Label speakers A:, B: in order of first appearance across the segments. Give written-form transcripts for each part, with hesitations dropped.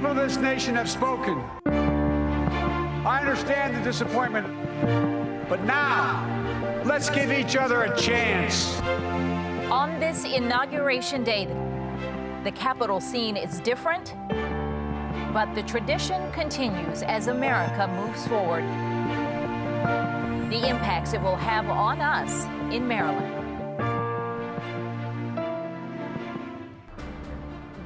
A: people of this nation have spoken. I understand the disappointment, but now let's give each other a chance.
B: On this Inauguration Day, the Capitol scene is different, but the tradition continues as America moves forward. The impacts it will have on us in Maryland.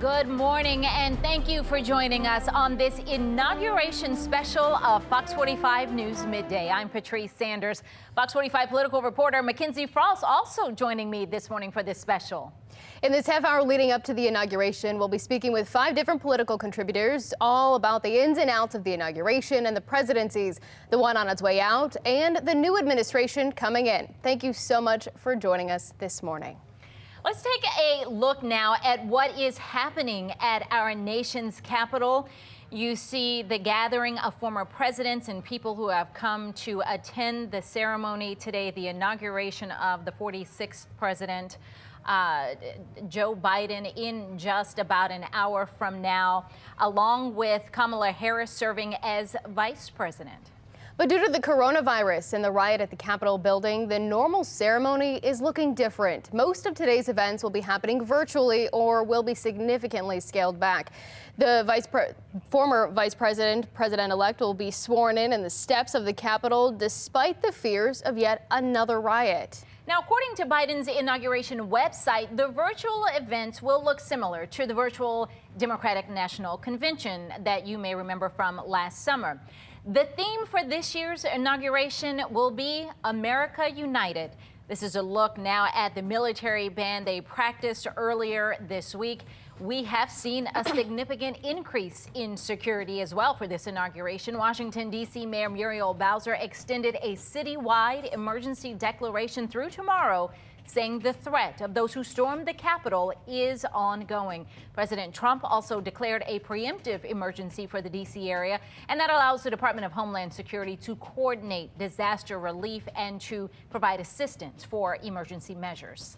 B: Good morning, and thank you for joining us on this inauguration special of Fox 45 News Midday. I'm Patrice Sanders. Fox 45 political reporter Mackenzie Frost also joining me this morning for this special.
C: In this half hour leading up to the inauguration, we'll be speaking with 5 different political contributors, all about the ins and outs of the inauguration and the presidencies, the one on its way out, and the new administration coming in. Thank you so much for joining us this morning.
B: Let's take a look now at what is happening at our nation's capital. You see the gathering of former presidents and people who have come to attend the ceremony today, the inauguration of the 46th president, Joe Biden, in just about an hour from now, along with Kamala Harris serving as vice president.
C: But due to the coronavirus and the riot at the Capitol building, the normal ceremony is looking different. Most of today's events will be happening virtually or will be significantly scaled back. The former vice president, president-elect, will be sworn in the steps of the Capitol despite the fears of yet another riot.
B: Now, according to Biden's inauguration website, the virtual events will look similar to the virtual Democratic National Convention that you may remember from last summer. The theme for this year's inauguration will be America United. This is a look now at the military band they practiced earlier this week. We have seen a significant increase in security as well for this inauguration. Washington, D.C. Mayor Muriel Bowser extended a citywide emergency declaration through tomorrow, saying the threat of those who stormed the Capitol is ongoing. President Trump also declared a preemptive emergency for the D.C. area, and that allows the Department of Homeland Security to coordinate disaster relief and to provide assistance for emergency measures.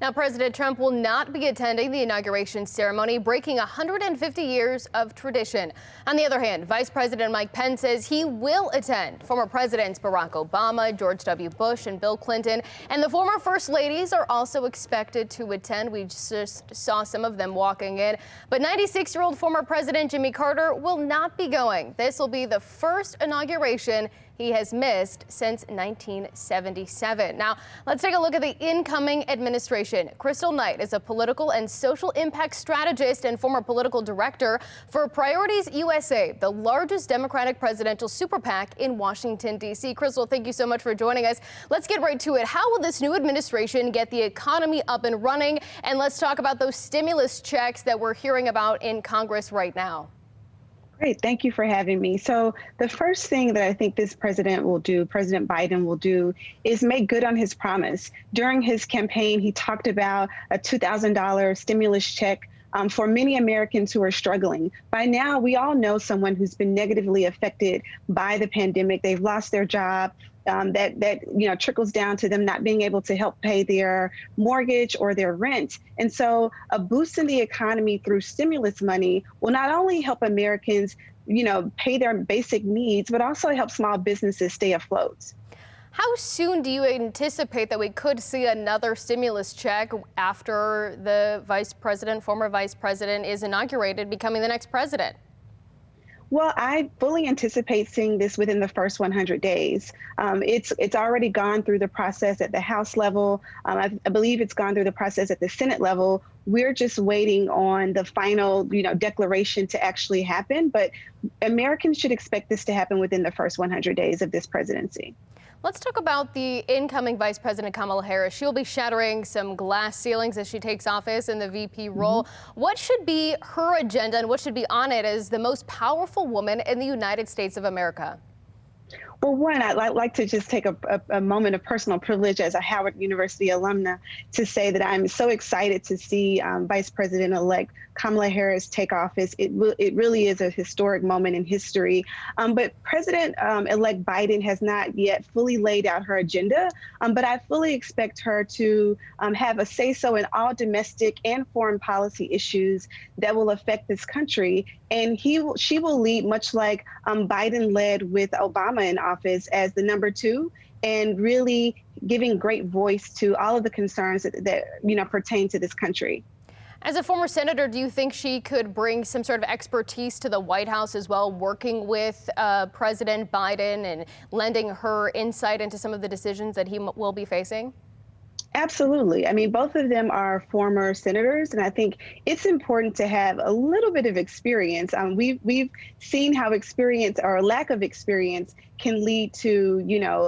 C: Now, President Trump will not be attending the inauguration ceremony, breaking 150 years of tradition. On the other hand, Vice President Mike Pence says he will attend. Former presidents Barack Obama, George W. Bush, and Bill Clinton, and the former first ladies are also expected to attend. We just saw some of them walking in. But 96-year-old former President Jimmy Carter will not be going. This will be the first inauguration he has missed since 1977. Now, let's take a look at the incoming administration. Crystal Knight is a political and social impact strategist and former political director for Priorities USA, the largest Democratic presidential super PAC in Washington, D.C. Crystal, thank you so much for joining us. Let's get right to it. How will this new administration get the economy up and running? And let's talk about those stimulus checks that we're hearing about in Congress right now.
D: Great. Thank you for having me. So the first thing that I think this president will do, President Biden will do, is make good on his promise. During his campaign, he talked about a $2,000 stimulus check for many Americans who are struggling. By now, we all know someone who's been negatively affected by the pandemic. They've lost their job. That trickles down to them not being able to help pay their mortgage or their rent. And so a boost in the economy through stimulus money will not only help Americans, pay their basic needs, but also help small businesses stay afloat.
C: How soon do you anticipate that we could see another stimulus check after the former vice president is inaugurated, becoming the next president?
D: Well, I fully anticipate seeing this within the first 100 days. It's already gone through the process at the House level. I believe it's gone through the process at the Senate level. We're just waiting on the final, declaration to actually happen. But Americans should expect this to happen within the first 100 days of this presidency.
C: Let's talk about the incoming Vice President Kamala Harris. She'll be shattering some glass ceilings as she takes office in the VP role. What should be her agenda and what should be on it as the most powerful woman in the United States of America?
D: Well, one, I'd like to just take a moment of personal privilege as a Howard University alumna to say that I'm so excited to see Vice President-elect Kamala Harris take office. It really is a historic moment in history. But President-elect Biden has not yet fully laid out her agenda, but I fully expect her to have a say-so in all domestic and foreign policy issues that will affect this country. And she will lead much like Biden led with Obama in office as the #2, and really giving great voice to all of the concerns that pertain to this country.
C: As a former senator, do you think she could bring some sort of expertise to the White House as well, working with President Biden and lending her insight into some of the decisions that he will be facing?
D: Absolutely. I mean, both of them are former senators, and I think it's important to have a little bit of experience. We've seen how experience or lack of experience can lead to,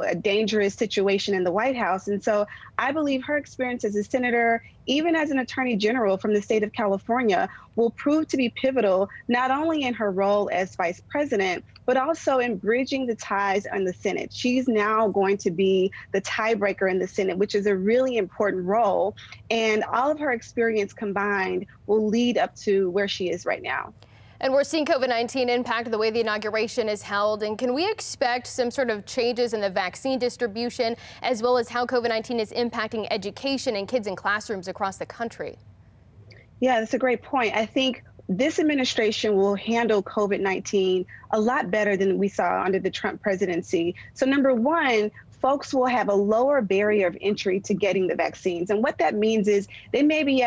D: a dangerous situation in the White House. And so I believe her experience as a senator, even as an attorney general from the state of California, will prove to be pivotal, not only in her role as vice president, but also in bridging the ties in the Senate. She's now going to be the tiebreaker in the Senate, which is a really important role. And all of her experience combined will lead up to where she is right now.
C: And we're seeing COVID-19 impact the way the inauguration is held. And can we expect some sort of changes in the vaccine distribution, as well as how COVID-19 is impacting education and kids in classrooms across the country?
D: Yeah, that's a great point. I think this administration will handle COVID-19 a lot better than we saw under the Trump presidency. So number one, folks will have a lower barrier of entry to getting the vaccines. And what that means is they may be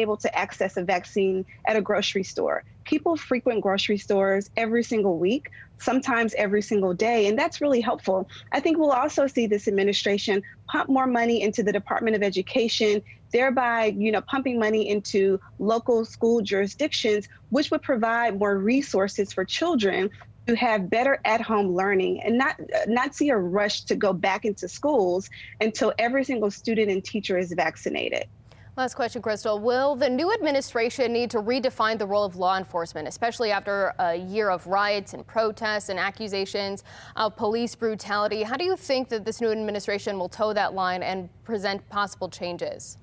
D: able to access a vaccine at a grocery store. People frequent grocery stores every single week, sometimes every single day, and that's really helpful. I think we'll also see this administration pump more money into the Department of Education, thereby, pumping money into local school jurisdictions, which would provide more resources for children to have better at-home learning and not see a rush to go back into schools until every single student and teacher is vaccinated.
C: Last question, Crystal. Will the new administration need to redefine the role of law enforcement, especially after a year of riots and protests and accusations of police brutality? How do you think that this new administration will toe that line and present possible changes?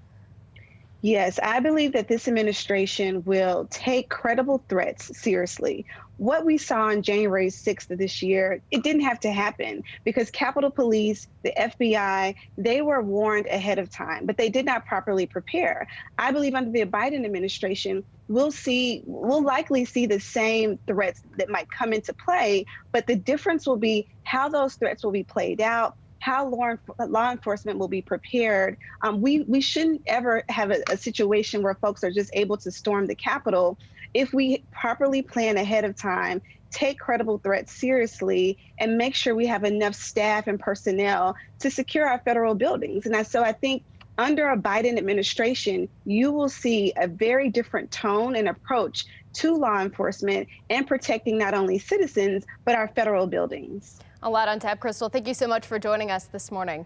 D: Yes, I believe that this administration will take credible threats seriously. What we saw on January 6th of this year, it didn't have to happen because Capitol Police, the FBI, they were warned ahead of time, but they did not properly prepare. I believe under the Biden administration, we'll likely see the same threats that might come into play, but the difference will be how those threats will be played out, how law enforcement will be prepared. We shouldn't ever have a situation where folks are just able to storm the Capitol. If we properly plan ahead of time, take credible threats seriously, and make sure we have enough staff and personnel to secure our federal buildings. And so I think under a Biden administration, you will see a very different tone and approach to law enforcement and protecting not only citizens, but our federal buildings.
C: A lot on tap, Crystal. Thank you so much for joining us this morning.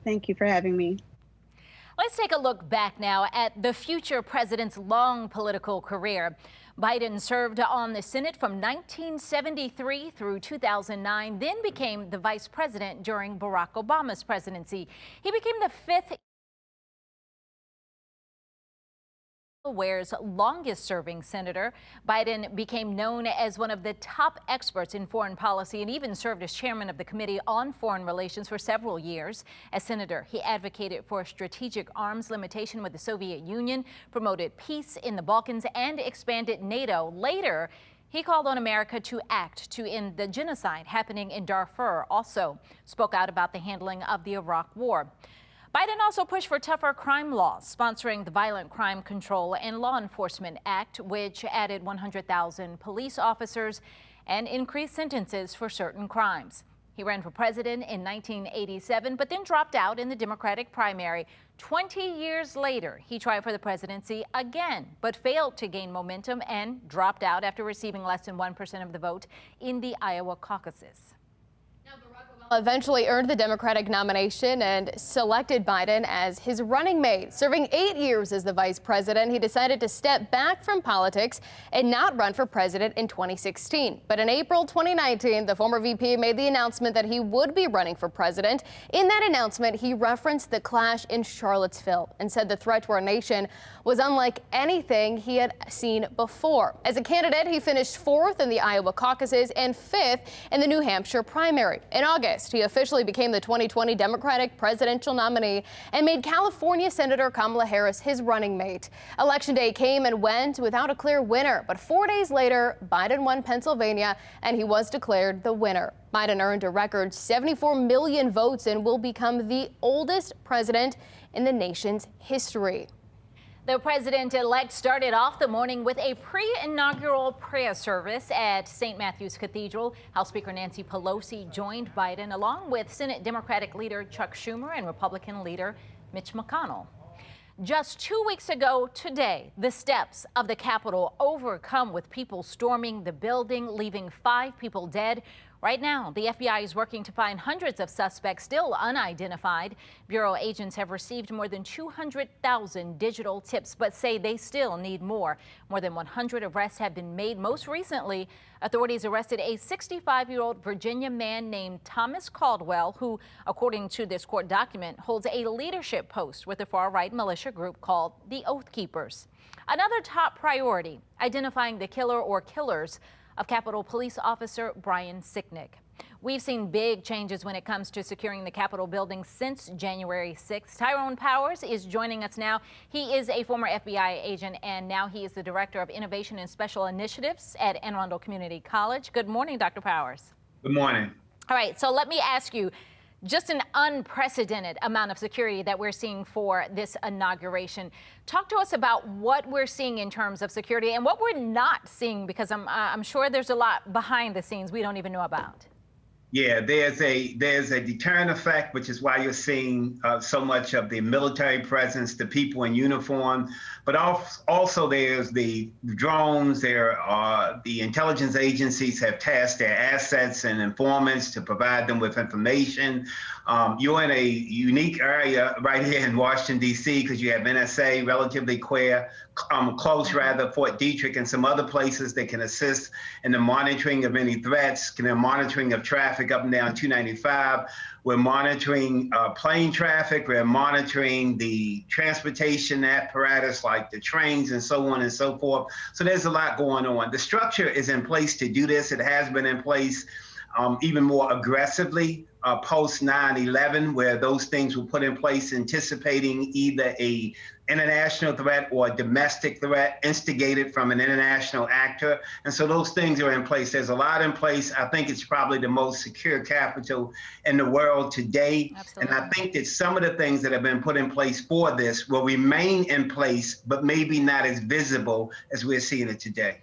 D: Thank you for having me.
B: Let's take a look back now at the future president's long political career. Biden served on the Senate from 1973 through 2009, then became the vice president during Barack Obama's presidency. He became the fifth Delaware's longest-serving senator. Biden became known as one of the top experts in foreign policy and even served as chairman of the Committee on Foreign Relations for several years. As senator, he advocated for a strategic arms limitation with the Soviet Union, promoted peace in the Balkans, and expanded NATO. Later, he called on America to act to end the genocide happening in Darfur, also spoke out about the handling of the Iraq War. Biden also pushed for tougher crime laws, sponsoring the Violent Crime Control and Law Enforcement Act, which added 100,000 police officers and increased sentences for certain crimes. He ran for president in 1987, but then dropped out in the Democratic primary. 20 years later, he tried for the presidency again, but failed to gain momentum and dropped out after receiving less than 1% of the vote in the Iowa caucuses. Now, Barack Obama
C: Eventually earned the Democratic nomination and selected Biden as his running mate. Serving 8 years as the vice president, he decided to step back from politics and not run for president in 2016. But in April 2019, the former VP made the announcement that he would be running for president. In that announcement, he referenced the clash in Charlottesville and said the threat to our nation was unlike anything he had seen before. As a candidate, he finished 4th in the Iowa caucuses and 5th in the New Hampshire primary. In August, he officially became the 2020 Democratic presidential nominee and made California Senator Kamala Harris his running mate. Election day came and went without a clear winner, but 4 days later, Biden won Pennsylvania and he was declared the winner. Biden earned a record 74 million votes and will become the oldest president in the nation's history.
B: The president-elect started off the morning with a pre-inaugural prayer service at St. Matthew's Cathedral. House Speaker Nancy Pelosi joined Biden along with Senate Democratic leader Chuck Schumer and Republican leader Mitch McConnell. Just 2 weeks ago today, the steps of the Capitol overcome with people storming the building, leaving 5 people dead. Right now, the FBI is working to find hundreds of suspects still unidentified. Bureau agents have received more than 200,000 digital tips, but say they still need more. More than 100 arrests have been made. Most recently, authorities arrested a 65-year-old Virginia man named Thomas Caldwell, who, according to this court document, holds a leadership post with a far-right militia group called the Oath Keepers. Another top priority, identifying the killer or killers of Capitol Police Officer Brian Sicknick. We've seen big changes when it comes to securing the Capitol building since January 6th. Tyrone Powers is joining us now. He is a former FBI agent, and now he is the Director of Innovation and Special Initiatives at Anne Arundel Community College. Good morning, Dr. Powers.
E: Good morning.
B: All right, so let me ask you, just an unprecedented amount of security that we're seeing for this inauguration. Talk to us about what we're seeing in terms of security and what we're not seeing, because I'm sure there's a lot behind the scenes we don't even know about.
E: Yeah, there's a deterrent effect, which is why you're seeing so much of the military presence, the people in uniform, but also there's the drones. There are the intelligence agencies have tasked their assets and informants to provide them with information. You're in a unique area right here in Washington, D.C., because you have NSA relatively close, Fort Detrick and some other places that can assist in the monitoring of any threats, the monitoring of traffic up and down 295. We're monitoring plane traffic. We're monitoring the transportation apparatus like the trains and so on and so forth. So there's a lot going on. The structure is in place to do this. It has been in place even more aggressively post 9/11, where those things were put in place anticipating either a international threat or a domestic threat instigated from an international actor. And so those things are in place. There's a lot in place. I think it's probably the most secure Capitol in the world today. Absolutely. And I think that some of the things that have been put in place for this will remain in place, but maybe not as visible as we're seeing it today.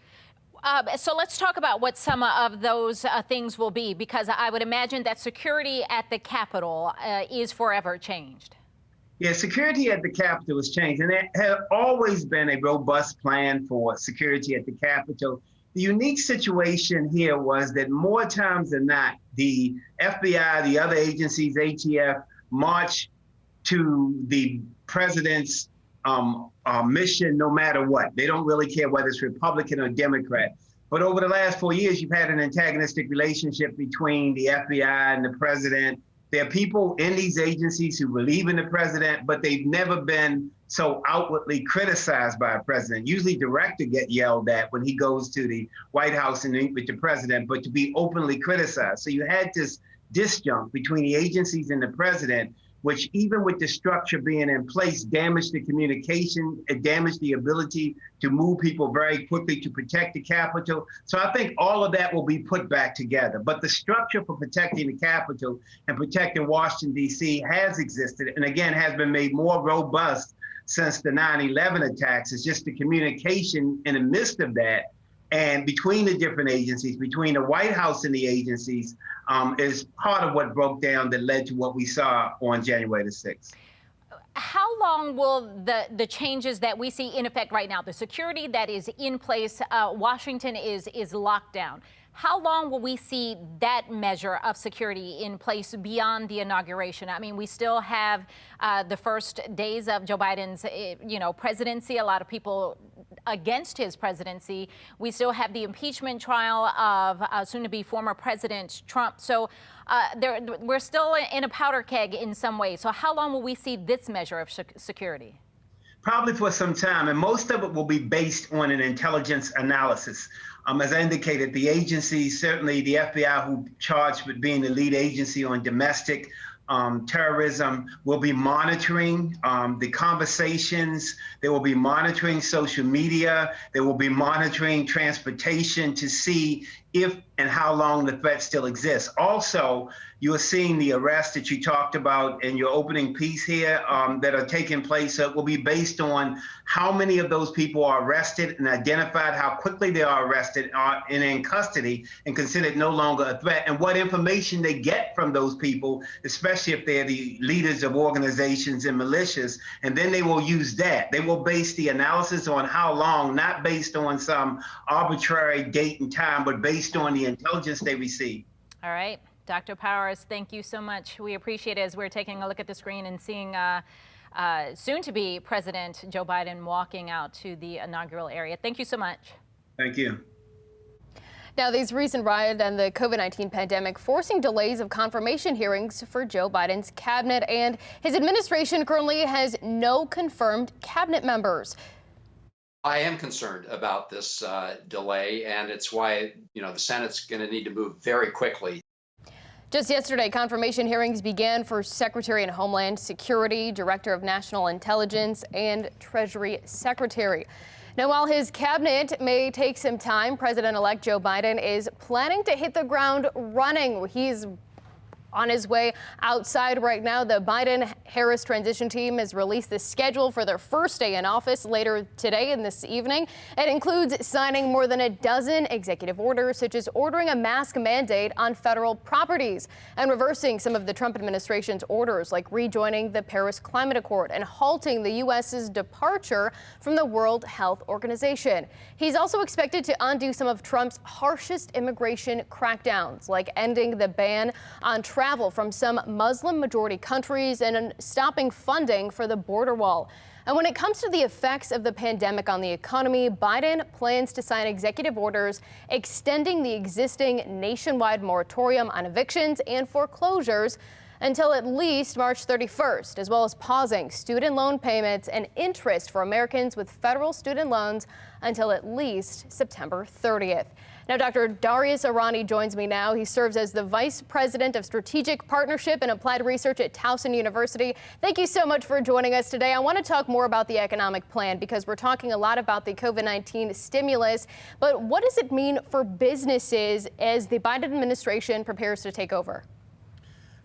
B: So let's talk about what some of those things will be, because I would imagine that security at the Capitol is forever changed.
E: Yeah, security at the Capitol has changed, and there has always been a robust plan for security at the Capitol. The unique situation here was that more times than not, the FBI, the other agencies, ATF, march to the president's mission no matter what. They don't really care whether it's Republican or Democrat. But over the last 4 years, you've had an antagonistic relationship between the FBI and the president. There are people in these agencies who believe in the president, but they've never been so outwardly criticized by a president. Usually director get yelled at when he goes to the White House and meet with the president, but to be openly criticized. So you had this disjunct between the agencies and the president, which even with the structure being in place, damaged the communication, it damaged the ability to move people very quickly to protect the Capitol. So I think all of that will be put back together. But the structure for protecting the Capitol and protecting Washington, D.C. has existed, and again, has been made more robust since the 9/11 attacks. It's just the communication in the midst of that and between the different agencies, between the White House and the agencies, is part of what broke down that led to what we saw on January the 6th.
B: How long will the changes that we see in effect right now, the security that is in place, Washington is locked down, How long will we see that measure of security in place beyond the inauguration? I mean, we still have the first days of Joe Biden's, presidency. A lot of people against his presidency. We still have the impeachment trial of soon-to-be former President Trump. So we're still in a powder keg in some ways. So how long will we see this measure of security?
E: Probably for some time, and most of it will be based on an intelligence analysis. As I indicated, the agency, certainly the FBI, who charged with being the lead agency on domestic terrorism, will be monitoring the conversations. They will be monitoring social media. They will be monitoring transportation to see if and how long the threat still exists. Also, you are seeing the arrests that you talked about in your opening piece here that are taking place. So it will be based on how many of those people are arrested and identified, how quickly they are arrested and in custody and considered no longer a threat, and what information they get from those people, especially if they're the leaders of organizations and militias. And then they will use that. They will base the analysis on how long, not based on some arbitrary date and time, but based on the intelligence they receive.
B: All right. Dr. Powers, thank you so much. We appreciate it as we're taking a look at the screen and seeing soon-to-be President Joe Biden walking out to the inaugural area. Thank you so much.
E: Thank you.
C: Now, these recent riots and the COVID-19 pandemic forcing delays of confirmation hearings for Joe Biden's cabinet, and his administration currently has no confirmed cabinet members.
F: I am concerned about this delay, and it's why, the Senate's going to need to move very quickly.
C: Just yesterday, confirmation hearings began for Secretary of Homeland Security, Director of National Intelligence, and Treasury Secretary. Now, while his cabinet may take some time, President-elect Joe Biden is planning to hit the ground running. He's on his way outside right now. The Biden-Harris transition team has released the schedule for their first day in office later today and this evening. It includes signing more than a dozen executive orders, such as ordering a mask mandate on federal properties and reversing some of the Trump administration's orders, like rejoining the Paris Climate Accord and halting the U.S.'s departure from the World Health Organization. He's also expected to undo some of Trump's harshest immigration crackdowns, like ending the ban on travel from some Muslim-majority countries and stopping funding for the border wall. And when it comes to the effects of the pandemic on the economy, Biden plans to sign executive orders extending the existing nationwide moratorium on evictions and foreclosures until at least March 31st, as well as pausing student loan payments and interest for Americans with federal student loans until at least September 30th. Now, Dr. Darius Arani joins me now. He serves as the Vice President of Strategic Partnership and Applied Research at Towson University. Thank you so much for joining us today. I want to talk more about the economic plan because we're talking a lot about the COVID-19 stimulus. But what does it mean for businesses as the Biden administration prepares to take over?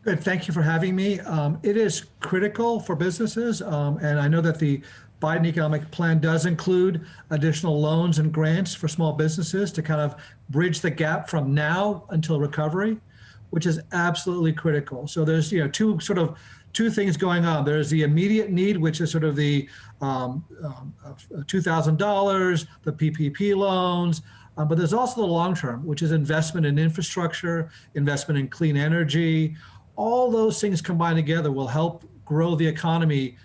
G: Good. Thank you for having me. It is critical for businesses, and I know that the Biden economic plan does include additional loans and grants for small businesses to kind of bridge the gap from now until recovery, which is absolutely critical. So there's two things going on. There's the immediate need, which is sort of the $2,000, the PPP loans. But there's also the long term, which is investment in infrastructure, investment in clean energy. All those things combined together will help grow the economy,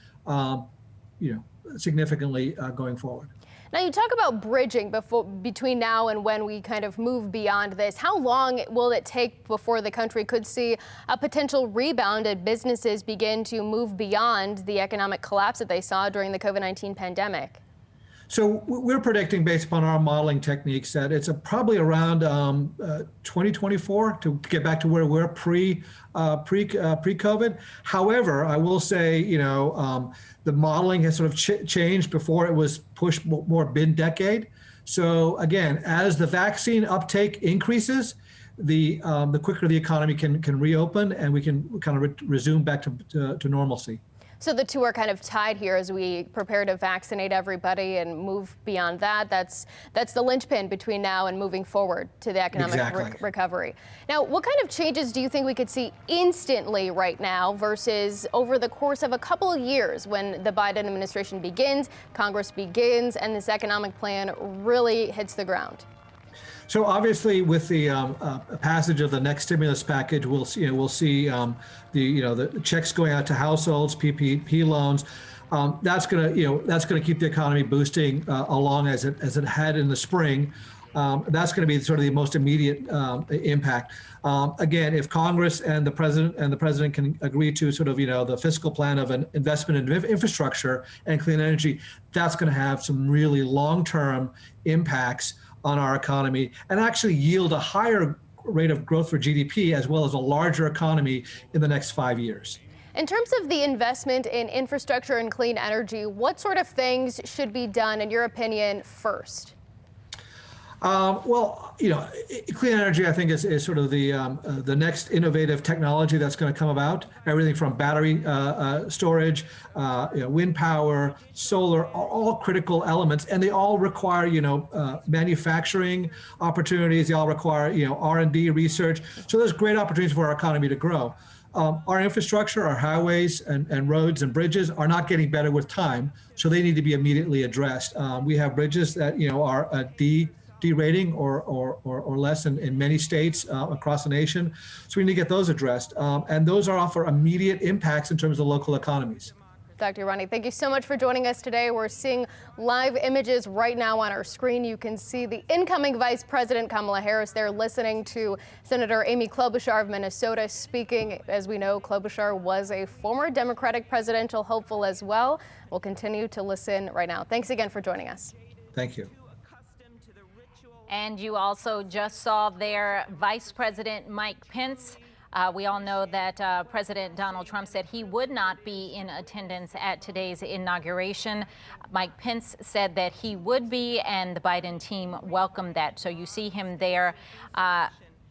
G: significantly going forward.
C: Now, you talk about bridging between now and when we kind of move beyond this. How long will it take before the country could see a potential rebound and businesses begin to move beyond the economic collapse that they saw during the COVID-19 pandemic?
G: So we're predicting, based upon our modeling techniques, that it's probably around 2024 to get back to where we're pre-COVID. However, I will say, the modeling has sort of changed. Before it was pushed more mid-decade. So again, as the vaccine uptake increases, the quicker the economy can reopen and we can kind of resume back to normalcy.
C: So the two are kind of tied here as we prepare to vaccinate everybody and move beyond that. That's the linchpin between now and moving forward to the economic recovery. Now, what kind of changes do you think we could see instantly right now versus over the course of a couple of years when the Biden administration begins, Congress begins, and this economic plan really hits the ground?
G: So obviously, with the passage of the next stimulus package, we'll see the checks going out to households, PPP loans. That's going to keep the economy boosting along as it had in the spring. That's going to be sort of the most immediate impact. Again, if Congress and the president can agree to sort of the fiscal plan of an investment in infrastructure and clean energy, that's going to have some really long-term impacts on our economy and actually yield a higher rate of growth for GDP as well as a larger economy in the next 5 years.
C: In terms of the investment in infrastructure and clean energy, what sort of things should be done, in your opinion, first?
G: Well, clean energy, I think, is sort of the next innovative technology that's going to come about. Everything from battery storage, wind power, solar, are all critical elements, and they all require, manufacturing opportunities. They all require, R&D research. So there's great opportunities for our economy to grow. Our infrastructure, our highways and roads and bridges are not getting better with time, so they need to be immediately addressed. We have bridges that, are a D rating or less in many states across the nation. So we need to get those addressed. And those are offer immediate impacts in terms of local economies.
C: Dr. Ronnie, thank you so much for joining us today. We're seeing live images right now on our screen. You can see the incoming Vice President Kamala Harris there listening to Senator Amy Klobuchar of Minnesota speaking. As we know, Klobuchar was a former Democratic presidential hopeful as well. We'll continue to listen right now. Thanks again for joining us.
G: Thank you.
B: And you also just saw there Vice President Mike Pence. We all know that President Donald Trump said he would not be in attendance at today's inauguration. Mike Pence said that he would be, and the Biden team welcomed that. So you see him there.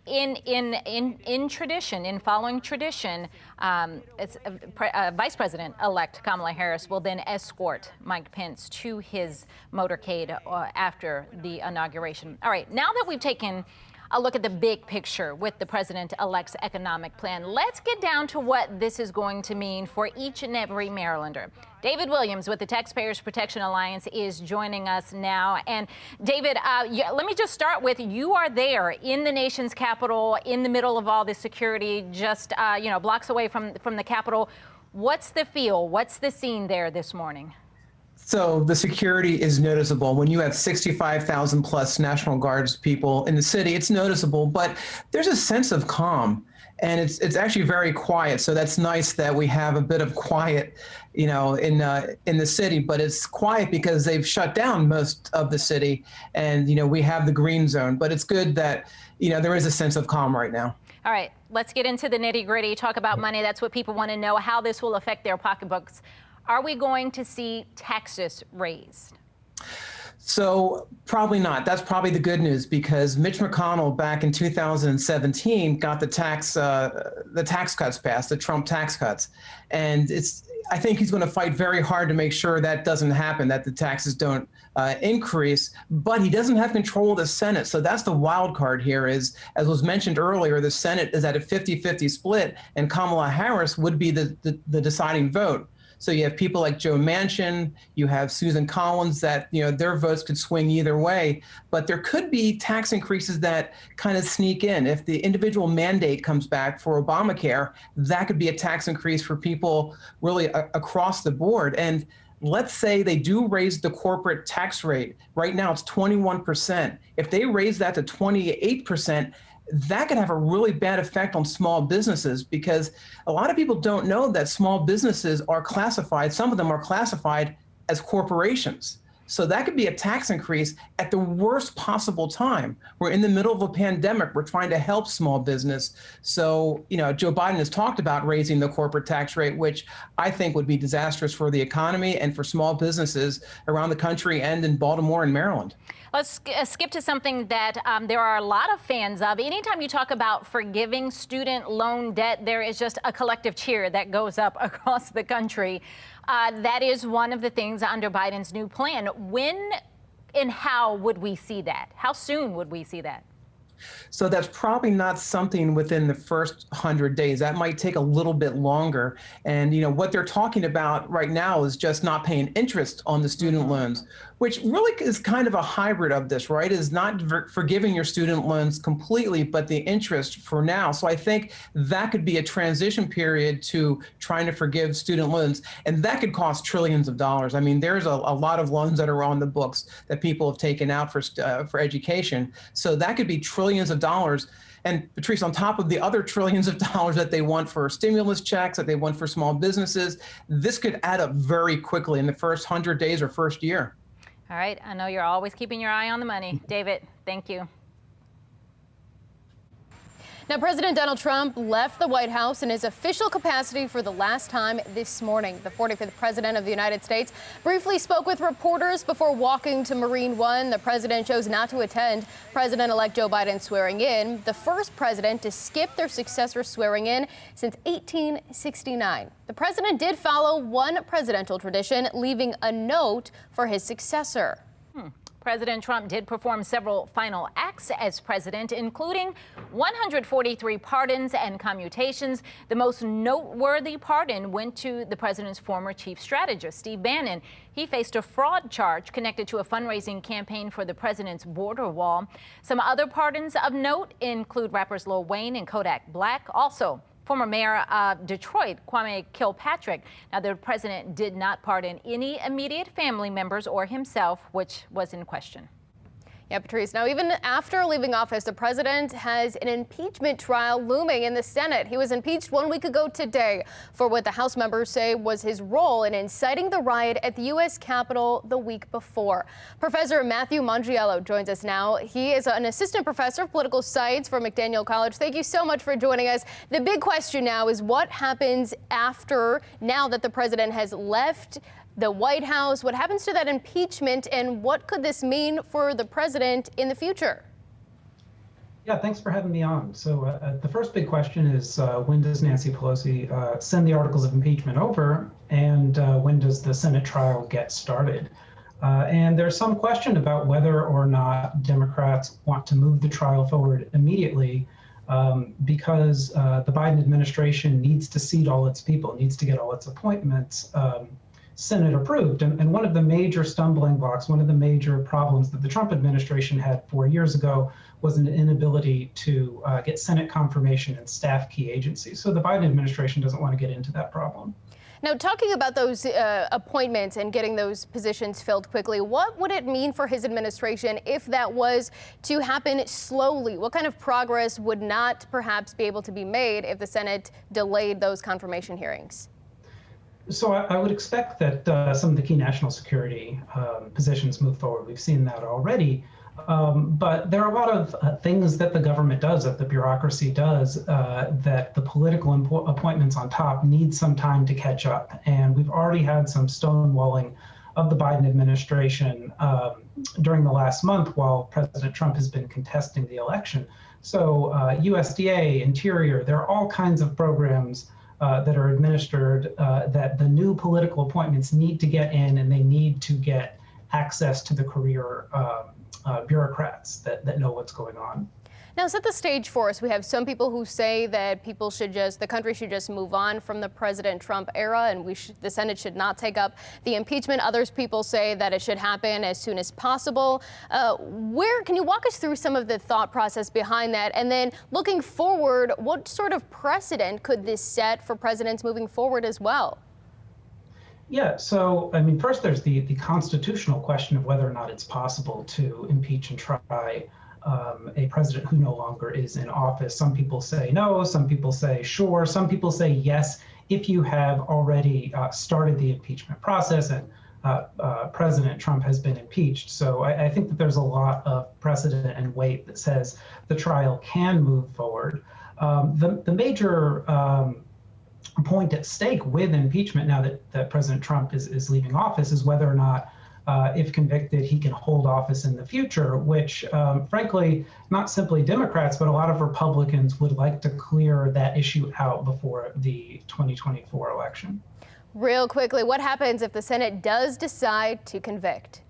B: In tradition, in following tradition, Vice President-elect Kamala Harris will then escort Mike Pence to his motorcade after the inauguration. All right, now that we've taken a look at the big picture with the president-elect's economic plan, let's get down to what this is going to mean for each and every Marylander. David Williams with the Taxpayers Protection Alliance is joining us now. And David, let me just start with, you are there in the nation's capital, in the middle of all this security, just blocks away from the Capitol. What's the feel? What's the scene there this morning?
H: So the security is noticeable. When you have 65,000 plus National Guards people in the city, it's noticeable, but there's a sense of calm, and it's actually very quiet. So that's nice that we have a bit of quiet, in the city, but it's quiet because they've shut down most of the city, and, we have the green zone, but it's good that, there is a sense of calm right now.
B: All right, let's get into the nitty gritty, talk about money. That's what people want to know, how this will affect their pocketbooks. Are we going to see taxes raised?
H: So probably not. That's probably the good news, because Mitch McConnell back in 2017 got the tax cuts passed, the Trump tax cuts. And I think he's going to fight very hard to make sure that doesn't happen, that the taxes don't increase, but he doesn't have control of the Senate. So that's the wild card here is, as was mentioned earlier, the Senate is at a 50-50 split, and Kamala Harris would be the deciding vote. So you have people like Joe Manchin, you have Susan Collins that, their votes could swing either way, but there could be tax increases that kind of sneak in. If the individual mandate comes back for Obamacare, that could be a tax increase for people really across the board. And let's say they do raise the corporate tax rate. Right now it's 21%. If they raise that to 28%, that could have a really bad effect on small businesses, because a lot of people don't know that small businesses are classified, some of them are classified as corporations. So that could be a tax increase at the worst possible time. We're in the middle of a pandemic. We're trying to help small business. So, Joe Biden has talked about raising the corporate tax rate, which I think would be disastrous for the economy and for small businesses around the country and in Baltimore and Maryland.
B: Let's skip to something that there are a lot of fans of. Anytime you talk about forgiving student loan debt, there is just a collective cheer that goes up across the country. That is one of the things under Biden's new plan. When and how would we see that? How soon would we see that?
H: So that's probably not something within the first 100 days. That might take a little bit longer. And what they're talking about right now is just not paying interest on the student loans, which really is kind of a hybrid of this, right? Is not forgiving your student loans completely, but the interest for now. So I think that could be a transition period to trying to forgive student loans, and that could cost trillions of dollars. I mean, there's a lot of loans that are on the books that people have taken out for education. So that could be trillions of dollars. And Patrice, on top of the other trillions of dollars that they want for stimulus checks, that they want for small businesses, this could add up very quickly in the first 100 days or first year.
B: All right. I know you're always keeping your eye on the money. David, thank you.
C: Now, President Donald Trump left the White House in his official capacity for the last time this morning. The 45th president of the United States briefly spoke with reporters before walking to Marine One. The president chose not to attend President-elect Joe Biden's swearing in, the first president to skip their successor swearing in since 1869. The president did follow one presidential tradition, leaving a note for his successor.
B: President Trump did perform several final acts as president, including 143 pardons and commutations. The most noteworthy pardon went to the president's former chief strategist, Steve Bannon. He faced a fraud charge connected to a fundraising campaign for the president's border wall. Some other pardons of note include rappers Lil Wayne and Kodak Black. Also, former mayor of Detroit, Kwame Kilpatrick. Now, the president did not pardon any immediate family members or himself, which was in question.
C: Yeah, Patrice. Now, even after leaving office, the president has an impeachment trial looming in the Senate. He was impeached 1 week ago today for what the House members say was his role in inciting the riot at the U.S. Capitol the week before. Professor Matthew Mangiello joins us now. He is an assistant professor of political science for McDaniel College. Thank you so much for joining us. The big question now is what happens now that the president has left the White House? What happens to that impeachment, and what could this mean for the president in the future?
I: Yeah, thanks for having me on. So the first big question is when does Nancy Pelosi send the articles of impeachment over, and when does the Senate trial get started? And there's some question about whether or not Democrats want to move the trial forward immediately because the Biden administration needs to seat all its people, needs to get all its appointments Senate approved. And one of the major stumbling blocks, one of the major problems that the Trump administration had 4 years ago was an inability to get Senate confirmation and staff key agencies. So the Biden administration doesn't want to get into that problem.
C: Now, talking about those appointments and getting those positions filled quickly, what would it mean for his administration if that was to happen slowly? What kind of progress would not perhaps be able to be made if the Senate delayed those confirmation hearings?
I: So I would expect that some of the key national security positions move forward. We've seen that already. But there are a lot of things that the government does, that the bureaucracy does, that the political appointments on top need some time to catch up. And we've already had some stonewalling of the Biden administration during the last month while President Trump has been contesting the election. So USDA, Interior, there are all kinds of programs that are administered that the new political appointments need to get in, and they need to get access to the career bureaucrats that know what's going on.
C: Now, set the stage for us. We have some people who say that the country should just move on from the President Trump era, and the Senate should not take up the impeachment. Others people say that it should happen as soon as possible. Can you walk us through some of the thought process behind that? And then looking forward, what sort of precedent could this set for presidents moving forward as well?
I: Yeah, so, I mean, first there's the constitutional question of whether or not it's possible to impeach and try a president who no longer is in office. Some people say no, some people say sure, some people say yes, if you have already started the impeachment process and President Trump has been impeached. So I think that there's a lot of precedent and weight that says the trial can move forward. The major point at stake with impeachment now that President Trump is leaving office is whether or not if convicted, he can hold office in the future, which frankly, not simply Democrats, but a lot of Republicans would like to clear that issue out before the 2024 election.
C: Real quickly, what happens if the Senate does decide to convict?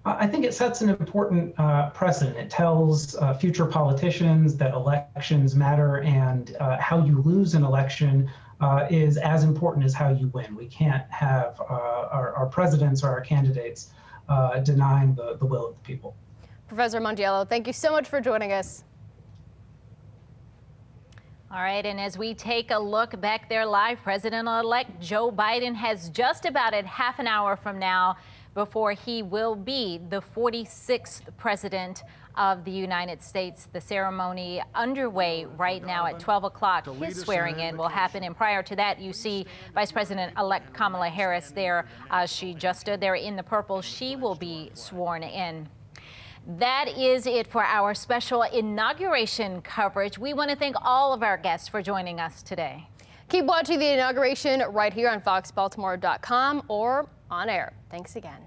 I: I think it sets an important precedent. It tells future politicians that elections matter, and how you lose an election is as important as how you win. We can't have our presidents or our candidates denying the will of the people.
C: Professor Montiello, thank you so much for joining us.
B: All right, and as we take a look back there live, President-elect Joe Biden has just about at half an hour from now before he will be the 46th president of the United States. The ceremony underway right now at 12 o'clock. His swearing in will happen. And prior to that, you see Vice President-elect Kamala Harris there. She just stood there in the purple. She will be sworn in. That is it for our special inauguration coverage. We want to thank all of our guests for joining us today.
C: Keep watching the inauguration right here on FoxBaltimore.com or on air. Thanks again.